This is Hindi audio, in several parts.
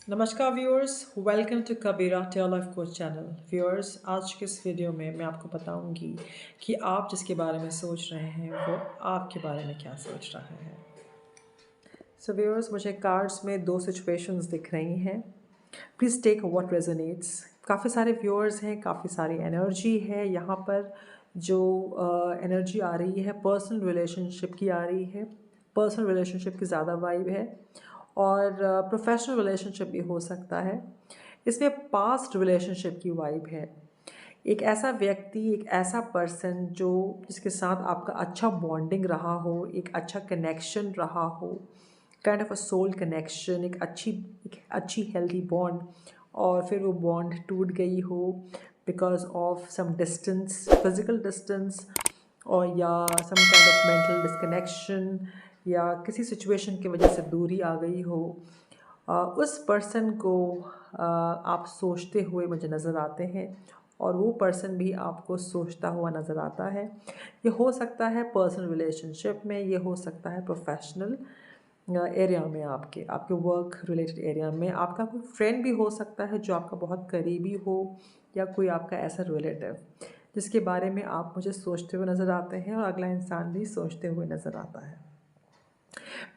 नमस्कार viewers, welcome to Kabira tale life coach channel. Viewers, आज के इस वीडियो में मैं आपको बताऊंगी कि आप जिसके बारे में सोच रहे हैं वो आपके बारे में क्या सोच रहा है। सो व्यूअर्स, मुझे कार्ड्स में दो सिचुएशंस दिख रही हैं। Please take what resonates. काफ़ी सारे व्यूअर्स हैं, काफ़ी सारी एनर्जी है यहाँ पर। जो एनर्जी आ रही है पर्सनल रिलेशनशिप की आ रही है। पर्सनल रिलेशनशिप की ज़्यादा वाइब है और प्रोफेशनल रिलेशनशिप भी हो सकता है। इसमें पास्ट रिलेशनशिप की वाइब है। एक ऐसा व्यक्ति, एक ऐसा पर्सन जो जिसके साथ आपका अच्छा बॉन्डिंग रहा हो, एक अच्छा कनेक्शन रहा हो, kind of a soul connection, एक अच्छी हेल्दी बॉन्ड, और फिर वो बॉन्ड टूट गई हो because of some distance, physical distance, और या some kind of mental disconnection, या किसी सिचुएशन की वजह से दूरी आ गई हो। उस पर्सन को आप सोचते हुए मुझे नज़र आते हैं और वो पर्सन भी आपको सोचता हुआ नज़र आता है। ये हो सकता है पर्सनल रिलेशनशिप में, ये हो सकता है प्रोफेशनल एरिया में, आपके आपके वर्क रिलेटेड एरिया में। आपका कोई फ्रेंड भी हो सकता है जो आपका बहुत करीबी हो, या कोई आपका ऐसा रिलेटिव जिसके बारे में आप मुझे सोचते हुए नज़र आते हैं और अगला इंसान भी सोचते हुए नज़र आता है।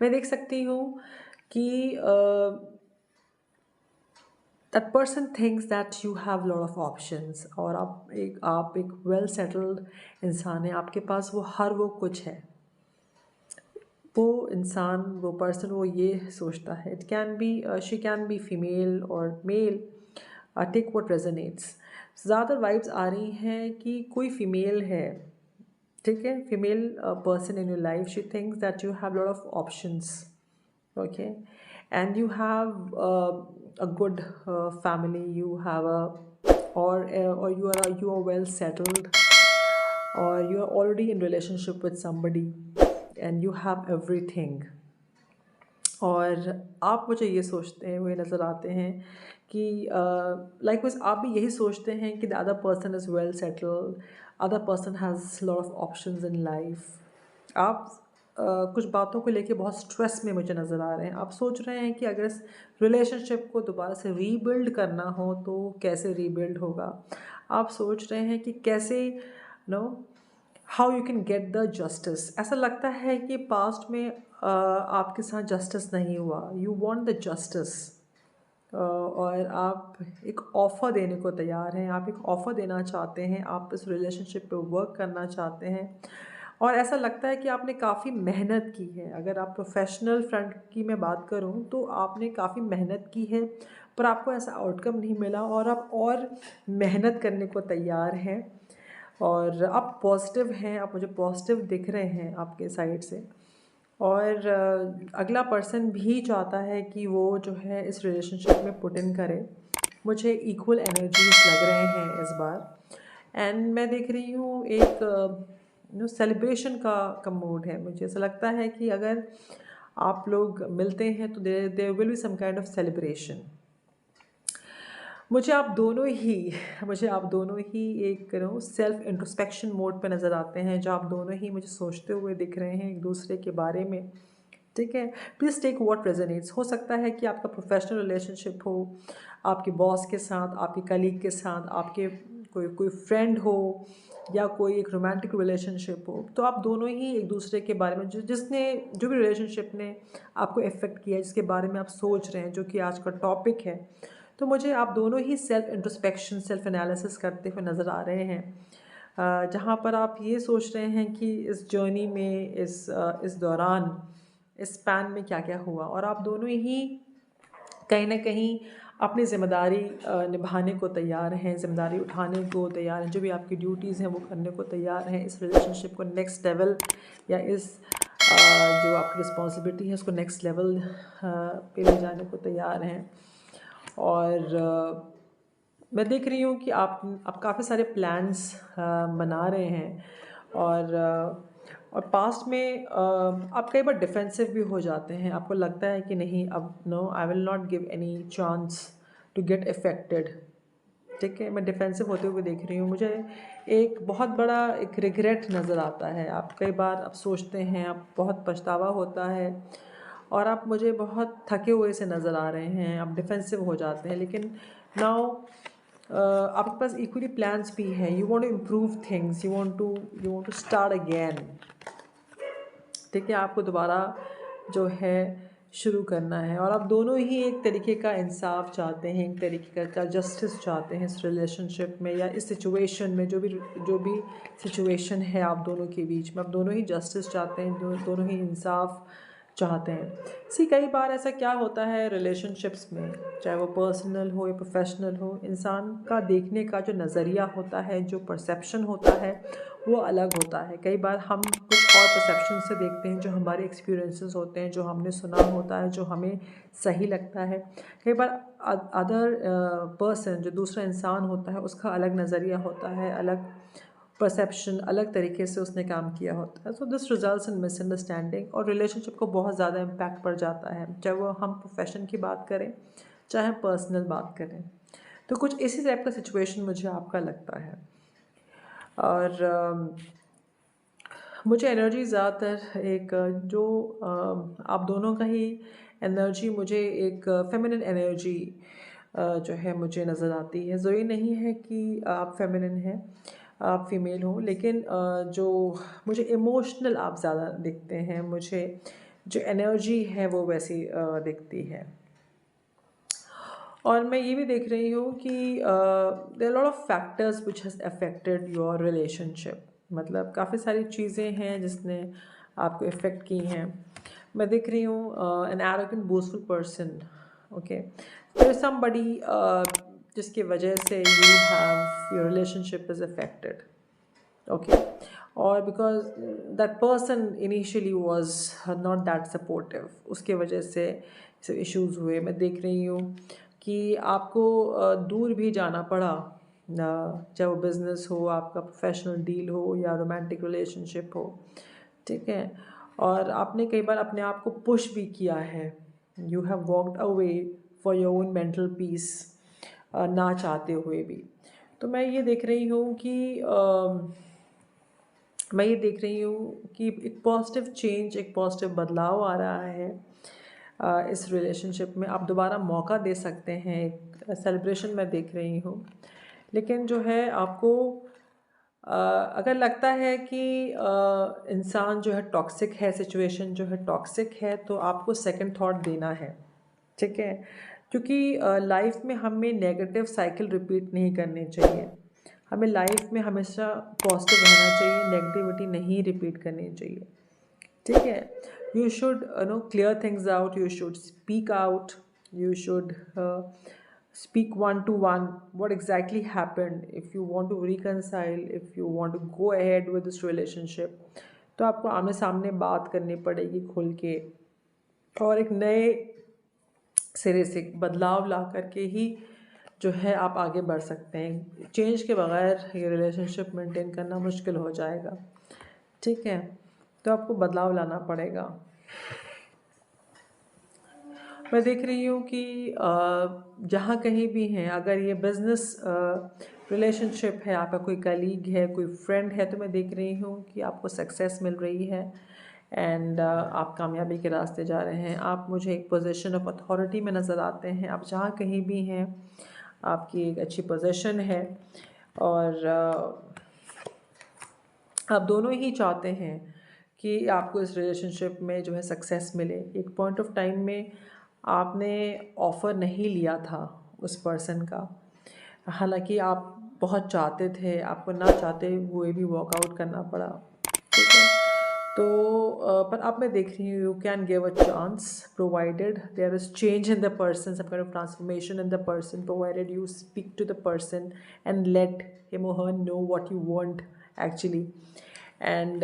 मैं देख सकती हूँ कि that person thinks that you have lot of options, और आप एक वेल सेटल्ड इंसान है, आपके पास वो कुछ है। वो इंसान, वो पर्सन, वो ये सोचता है। It can be, she can be female और मेल, टेक व्हाट रेजोनेट्स। ज़्यादा वाइब्स आ रही हैं कि कोई फीमेल है, ठीक है, female person in your life. She thinks that you have lot of options, okay, and you have a good family, you have a, or you are well settled, or you are already in relationship with somebody and you have everything। और आप मुझे ये सोचते हुए नज़र आते हैं कि लाइकवाइज आप भी यही सोचते हैं कि the other person is well settled, other person has lot of options in life. आप कुछ बातों को लेके बहुत स्ट्रेस में मुझे नज़र आ रहे हैं। आप सोच रहे हैं कि अगर इस रिलेशनशिप को दोबारा से रीबिल्ड करना हो तो कैसे रीबिल्ड होगा। आप सोच रहे हैं कि कैसे know how you can get the justice. ऐसा लगता है कि पास्ट में आपके साथ जस्टिस नहीं हुआ, यू वांट द जस्टिस, और आप एक ऑफ़र देने को तैयार हैं, आप एक ऑफ़र देना चाहते हैं, आप इस रिलेशनशिप पे वर्क करना चाहते हैं। और ऐसा लगता है कि आपने काफ़ी मेहनत की है। अगर आप प्रोफेशनल फ्रंट की मैं बात करूं तो आपने काफ़ी मेहनत की है, पर आपको ऐसा आउटकम नहीं मिला और आप और मेहनत करने को तैयार हैं। और आप पॉजिटिव हैं, आप मुझे पॉजिटिव दिख रहे हैं आपके साइड से। और अगला पर्सन भी चाहता है कि वो जो है इस रिलेशनशिप में पुट इन करे। मुझे इक्वल एनर्जीज लग रहे हैं इस बार। एंड मैं देख रही हूँ एक सेलिब्रेशन का मूड है। मुझे ऐसा लगता है कि अगर आप लोग मिलते हैं तो there will be some kind of celebration. मुझे आप दोनों ही एक सेल्फ इंट्रोस्पेक्शन मोड पे नज़र आते हैं, जो आप दोनों ही मुझे सोचते हुए दिख रहे हैं एक दूसरे के बारे में। ठीक है, प्लीज़ टेक व्हाट रेजोनेट्स। हो सकता है कि आपका प्रोफेशनल रिलेशनशिप हो, आपके बॉस के साथ, आपके कलीग के साथ, आपके कोई कोई फ्रेंड हो, या कोई एक रोमांटिक रिलेशनशिप हो। तो आप दोनों ही एक दूसरे के बारे में, जो भी रिलेशनशिप ने आपको इफ़ेक्ट किया है, जिसके बारे में आप सोच रहे हैं, जो कि आज का टॉपिक है, तो मुझे आप दोनों ही सेल्फ इंट्रोस्पेक्शन, सेल्फ एनालिसिस करते हुए नज़र आ रहे हैं। जहाँ पर आप ये सोच रहे हैं कि इस जर्नी में, इस दौरान, इस स्पैन में क्या क्या हुआ, और आप दोनों ही कहीं ना कहीं अपनी ज़िम्मेदारी निभाने को तैयार हैं, ज़िम्मेदारी उठाने को तैयार हैं। जो भी आपकी ड्यूटीज़ हैं वो करने को तैयार हैं। इस रिलेशनशिप को नेक्स्ट लेवल, या इस जो आपकी रिस्पॉन्सिबिलिटी है उसको नेक्स्ट लेवल पे ले जाने को तैयार हैं। और मैं देख रही हूँ कि आप काफ़ी सारे प्लान्स बना रहे हैं। और पास्ट में आप कई बार डिफेंसिव भी हो जाते हैं। आपको लगता है कि नहीं, अब no, I will not give any chance to get affected. ठीक है, मैं डिफेंसिव होते हुए देख रही हूँ। मुझे एक बहुत बड़ा एक रिग्रेट नज़र आता है। आप कई बार आप सोचते हैं, आप बहुत पछतावा होता है, और आप मुझे बहुत थके हुए से नज़र आ रहे हैं, आप डिफेंसिव हो जाते हैं। लेकिन नाउ आपके पास इक्वली प्लान्स भी हैं, you want to improve things, you want to start again. ठीक है, आपको दोबारा जो है शुरू करना है, और आप दोनों ही एक तरीके का इंसाफ चाहते हैं, एक तरीके का जस्टिस चाहते हैं इस रिलेशनशिप में या इस सिचुएशन में, जो भी सिचुएशन है आप दोनों के बीच में, आप दोनों ही जस्टिस चाहते हैं, दोनों ही इंसाफ चाहते हैं। कई बार ऐसा क्या होता है रिलेशनशिप्स में, चाहे वो पर्सनल हो या प्रोफेशनल हो, इंसान का देखने का जो नज़रिया होता है, जो परसेप्शन होता है, वो अलग होता है। कई बार हम कुछ और परसेप्शन से देखते हैं, जो हमारे एक्सपीरियंसेस होते हैं, जो हमने सुना होता है, जो हमें सही लगता है। कई बार अदर पर्सन, जो दूसरा इंसान होता है, उसका अलग नज़रिया होता है, अलग परसेप्शन, अलग तरीके से उसने काम किया होता है। So this results in misunderstanding, और रिलेशनशिप को बहुत ज़्यादा इम्पैक्ट पड़ जाता है, चाहे वो हम प्रोफेशन की बात करें, चाहे हम पर्सनल बात करें। तो कुछ इसी टाइप का सिचुएशन मुझे आपका लगता है। और मुझे एनर्जी ज़्यादातर एक जो आप दोनों का ही एनर्जी, मुझे एक फेमिनिन एनर्जी जो है मुझे नज़र आती है। ज़रूरी नहीं है कि आप फेमिनिन हैं, आप फीमेल हो, लेकिन जो मुझे इमोशनल आप ज़्यादा दिखते हैं, मुझे जो एनर्जी है वो वैसी दिखती है। और मैं ये भी देख रही हूँ कि there lot of factors which has affected your relationship, मतलब काफ़ी सारी चीज़ें हैं जिसने आपको इफ़ेक्ट की हैं। मैं देख रही हूँ an arrogant boastful person, okay, there is somebody जिसकी वजह से you have your relationship is affected, okay, और because that person initially was not that supportive, उसके वजह से इश्यूज़ हुए। मैं देख रही हूँ कि आपको दूर भी जाना पड़ा, चाहे वो बिज़नेस हो, आपका प्रोफेशनल डील हो, या रोमांटिक रिलेशनशिप हो, ठीक है, और आपने कई बार अपने आप को पुश भी किया है, you have walked away for your own mental peace, ना चाहते हुए भी। तो मैं ये देख रही हूँ कि एक पॉजिटिव चेंज, एक पॉजिटिव बदलाव आ रहा है इस रिलेशनशिप में। आप दोबारा मौका दे सकते हैं, एक सेलिब्रेशन मैं देख रही हूँ। लेकिन जो है आपको अगर लगता है कि इंसान जो है टॉक्सिक है, सिचुएशन जो है टॉक्सिक है, तो आपको सेकंड थॉट देना है, ठीक है, क्योंकि लाइफ में हमें नेगेटिव साइकिल रिपीट नहीं करनी चाहिए। हमें लाइफ में हमेशा पॉजिटिव रहना चाहिए, नेगेटिविटी नहीं रिपीट करनी चाहिए, ठीक है। You should clear things out, you should speak out, you should speak one to one what exactly happened, if you want to reconcile, if you want to go ahead with this relationship, तो आपको आमने सामने बात करनी पड़ेगी खुल के, और एक नए सिरे से बदलाव ला करके ही जो है आप आगे बढ़ सकते हैं। चेंज के बगैर ये रिलेशनशिप मेंटेन करना मुश्किल हो जाएगा, ठीक है, तो आपको बदलाव लाना पड़ेगा। मैं देख रही हूँ कि जहाँ कहीं भी हैं, अगर ये बिज़नेस रिलेशनशिप है, आपका कोई कलीग है, कोई फ्रेंड है, तो मैं देख रही हूँ कि आपको सक्सेस मिल रही है, एंड आप कामयाबी के रास्ते जा रहे हैं। आप मुझे एक पोजीशन ऑफ अथॉरिटी में नज़र आते हैं। आप जहाँ कहीं भी हैं, आपकी एक अच्छी पोजीशन है, और आप दोनों ही चाहते हैं कि आपको इस रिलेशनशिप में जो है सक्सेस मिले। एक पॉइंट ऑफ टाइम में आपने ऑफ़र नहीं लिया था उस पर्सन का, हालांकि आप बहुत चाहते थे, आपको ना चाहते हुए भी वॉकआउट करना पड़ा, ठीक है। तो पर अब मैं देख रही हूँ you can give a chance, provided there is change in the person, some kind of transformation in the person, provided you speak to the person and let him or her know what you want actually, and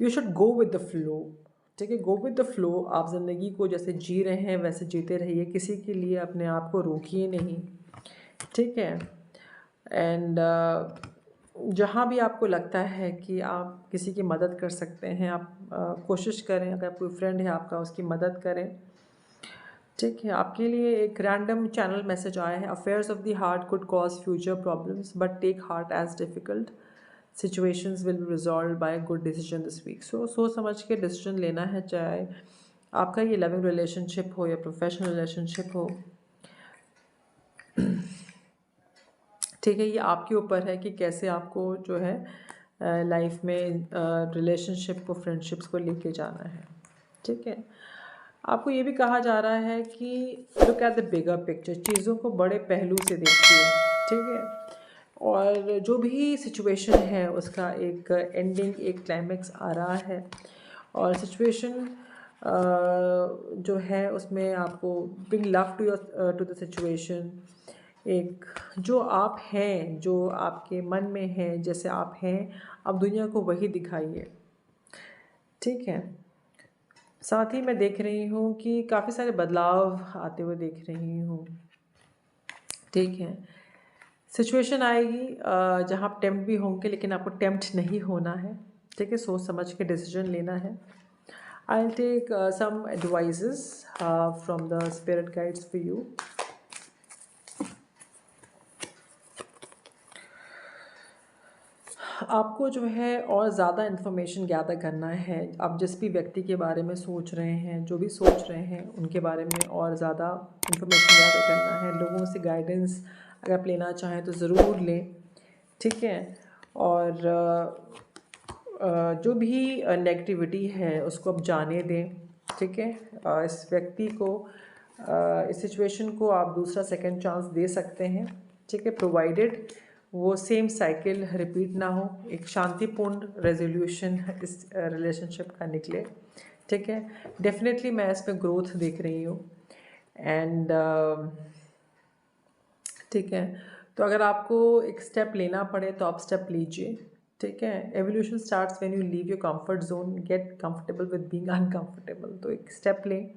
you should go with the flow, ठीक है, गो विद द फ्लो। आप ज़िंदगी को जैसे जी रहे हैं वैसे जीते रहिए, किसी के लिए अपने आप को रोकिए नहीं, ठीक है। एंड जहाँ भी आपको लगता है कि आप किसी की मदद कर सकते हैं, आप कोशिश करें, अगर कोई फ्रेंड है आपका उसकी मदद करें, ठीक है। आपके लिए एक रैंडम चैनल मैसेज आया है, affairs of the heart could cause future problems but take heart as difficult, situations will be resolved by good decision this week. So सोच समझ के डिसीजन लेना है, चाहे आपका ये लविंग रिलेशनशिप हो या प्रोफेशनल रिलेशनशिप हो, ठीक है, ये आपके ऊपर है कि कैसे आपको जो है लाइफ में रिलेशनशिप को, फ्रेंडशिप्स को लेके जाना है। ठीक है, आपको ये भी कहा जा रहा है कि look at the bigger picture, चीज़ों को बड़े पहलू से देखिए। ठीक है, और जो भी सिचुएशन है उसका एक एंडिंग, एक क्लाइमेक्स आ रहा है, और सिचुएशन जो है उसमें आपको bring love to the situation. एक जो आप हैं, जो आपके मन में है, जैसे आप हैं, आप दुनिया को वही दिखाइए। ठीक है, साथ ही मैं देख रही हूँ कि काफ़ी सारे बदलाव आते हुए देख रही हूँ। ठीक है, सिचुएशन आएगी जहाँ आप टेम्प्ट भी होंगे, लेकिन आपको टेम्प्ट नहीं होना है। ठीक है, सोच समझ के डिसीजन लेना है। I will take some advices from the spirit guides for you. आपको जो है और ज़्यादा इन्फॉर्मेशन गैदर करना है। आप जिस भी व्यक्ति के बारे में सोच रहे हैं, जो भी सोच रहे हैं, उनके बारे में और ज़्यादा इन्फॉर्मेशन गैदर करना है। लोगों से गाइडेंस अगर आप लेना चाहें तो ज़रूर लें। ठीक है, और जो भी नेगेटिविटी है उसको आप जाने दें। ठीक है, इस व्यक्ति को, इस सिचुएशन को आप दूसरा सेकंड चांस दे सकते हैं। ठीक है, प्रोवाइडेड वो सेम साइकिल रिपीट ना हो, एक शांतिपूर्ण रेजोल्यूशन इस रिलेशनशिप का निकले। ठीक है, डेफिनेटली मैं इसमें ग्रोथ देख रही हूँ। एंड ठीक है, तो अगर आपको एक स्टेप लेना पड़े तो आप स्टेप लीजिए। ठीक है, evolution starts when you leave your comfort zone, get comfortable with being uncomfortable. तो एक स्टेप लें।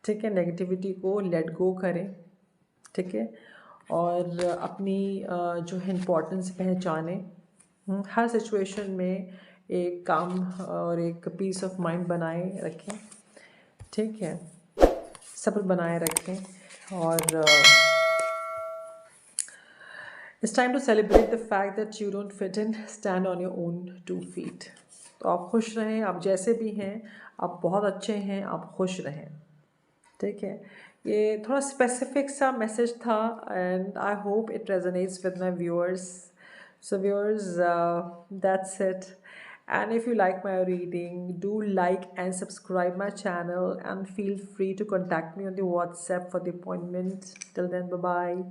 ठीक है, नेगेटिविटी को लेट गो करें। ठीक है, और अपनी जो है इम्पोर्टेंस पहचानें। हर सिचुएशन में एक काम और एक पीस ऑफ माइंड बनाए रखें। ठीक है, सब्र बनाए रखें। और it's time to celebrate the fact that you don't fit in, stand on your own 2 feet। तो आप खुश रहें, आप जैसे भी हैं, आप बहुत अच्छे हैं, आप खुश रहें। ठीक है, ये थोड़ा स्पेसिफिक सा मैसेज था, and I hope it resonates with my viewers. So viewers, that's it. And if you like my reading, do like and subscribe my channel, and feel free to contact me on the WhatsApp for the appointment. Till then, bye bye.